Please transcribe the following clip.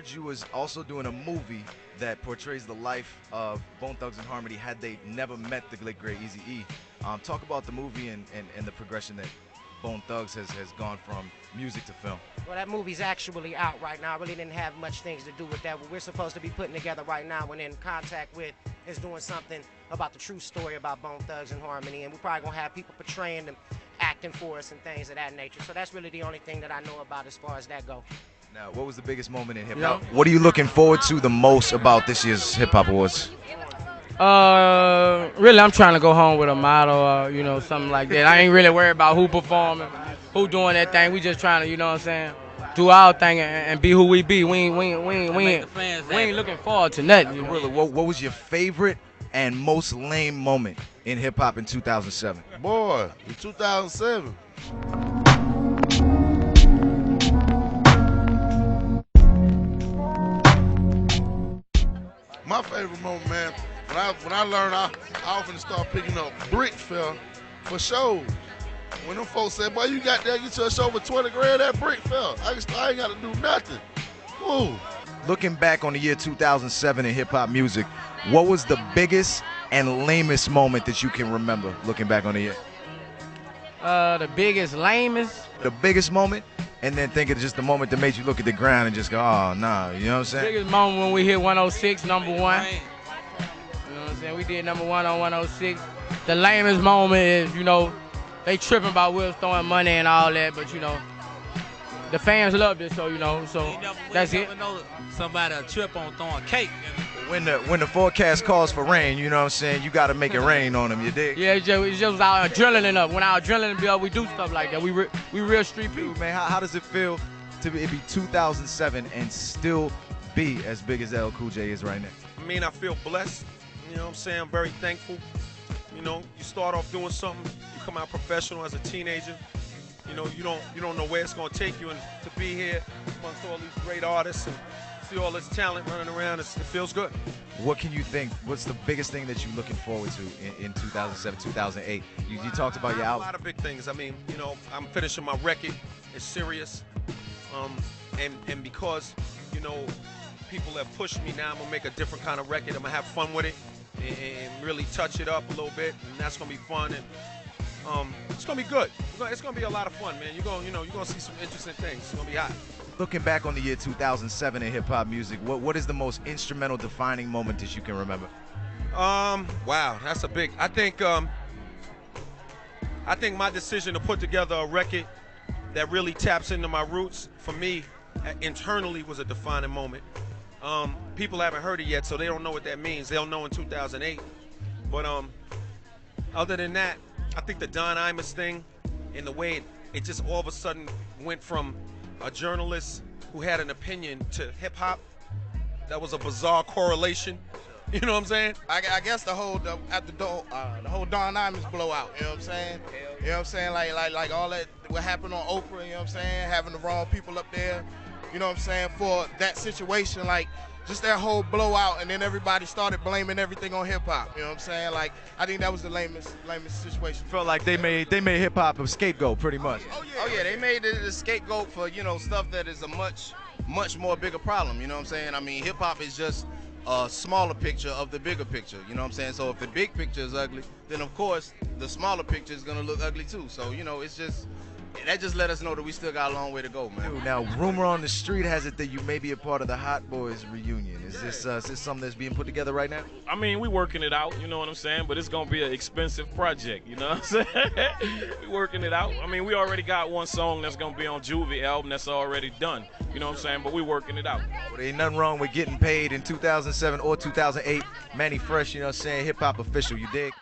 heard you was also doing a movie that portrays the life of Bone Thugs and Harmony had they never met the late great Eazy-E. Talk about the movie and the progression that Bone Thugs has gone from music to film. Well, that movie's actually out right now. I really didn't have much things to do with that. What we're supposed to be putting together right now and in contact with is doing something about the true story about Bone Thugs and Harmony, and we're probably going to have people portraying them, acting for us and things of that nature. So that's really the only thing that I know about as far as that goes. Now, what was the biggest moment in hip-hop? What are you looking forward to the most about this year's Hip Hop Awards? Really, I'm trying to go home with a model, you know, something like that. I ain't really worried about who performing, who doing that thing. We just trying to, you know what I'm saying, do our thing and be who we be. We ain't looking forward to nothing. You know? Really, what was your favorite and most lame moment in hip-hop in 2007? Boy, in 2007. My favorite moment, man, when I learned I often start picking up brick fell for shows. When them folks said, boy, you got that, get your show for 20 grand, that brick fell. I ain't got to do nothing. Woo. Looking back on the year 2007 in hip-hop music, what was the biggest and lamest moment that you can remember looking back on the year? The biggest, lamest? The biggest moment, and then think of just the moment that made you look at the ground and just go, oh, nah, you know what I'm saying? Biggest moment when we hit 106, number one. You know what I'm saying? We did number one on 106. The lamest moment is, you know, they tripping about Will throwing money and all that, but, you know, the fans loved it, so, you know, so that's it. Somebody a trip on throwing cake. When the forecast calls for rain, you know what I'm saying, you got to make it rain on them, you dig? Yeah, it's just our adrenaline up. When our adrenaline be up, we do stuff like that. We real street people. Dude, man, how does it feel to be 2007 and still be as big as LL Cool J is right now? I mean, I feel blessed. You know what I'm saying? I'm very thankful. You know, you start off doing something, you come out professional as a teenager. You know, you don't know where it's going to take you, and to be here amongst all these great artists and see all this talent running around, it feels good. What can you think? What's the biggest thing that you're looking forward to in 2007, 2008? You talked about your album. A lot of big things. I mean, you know, I'm finishing my record. It's serious. And because, you know, people have pushed me now, I'm going to make a different kind of record. I'm going to have fun with it and really touch it up a little bit, and that's going to be fun. And it's going to be good. It's going to be a lot of fun, man. You're going to see some interesting things. It's going to be hot. Looking back on the year 2007 in hip-hop music, what is the most instrumental defining moment that you can remember? Wow, that's a big. I think my decision to put together a record that really taps into my roots, for me, internally was a defining moment. People haven't heard it yet, so they don't know what that means. They'll know in 2008. But other than that, I think the Don Imus thing, and the way it just all of a sudden went from a journalist who had an opinion to hip-hop, that was a bizarre correlation. You know what I'm saying? I guess the whole Don Imus blowout, you know what I'm saying? You know what I'm saying? Like all that, what happened on Oprah, you know what I'm saying? Having the wrong people up there, you know what I'm saying, for that situation, like just that whole blowout, and then everybody started blaming everything on hip-hop, you know what I'm saying? Like, I think that was the lamest situation. Felt like they made hip-hop a scapegoat, pretty much. Oh yeah, they made it a scapegoat for, you know, stuff that is a much more bigger problem, you know what I'm saying? I mean, hip-hop is just a smaller picture of the bigger picture, you know what I'm saying? So if the big picture is ugly, then of course the smaller picture is gonna look ugly too. So, you know, that just let us know that we still got a long way to go, man. Dude, now, rumor on the street has it that you may be a part of the Hot Boys reunion. Is this something that's being put together right now? I mean, we working it out, you know what I'm saying? But it's gonna be an expensive project, you know what I'm saying? We working it out. I mean, we already got one song that's gonna be on Juvie album that's already done, you know what I'm saying? But we working it out. Well, there ain't nothing wrong with getting paid in 2007 or 2008. Manny Fresh, you know what I'm saying? Hip Hop Official, you dig?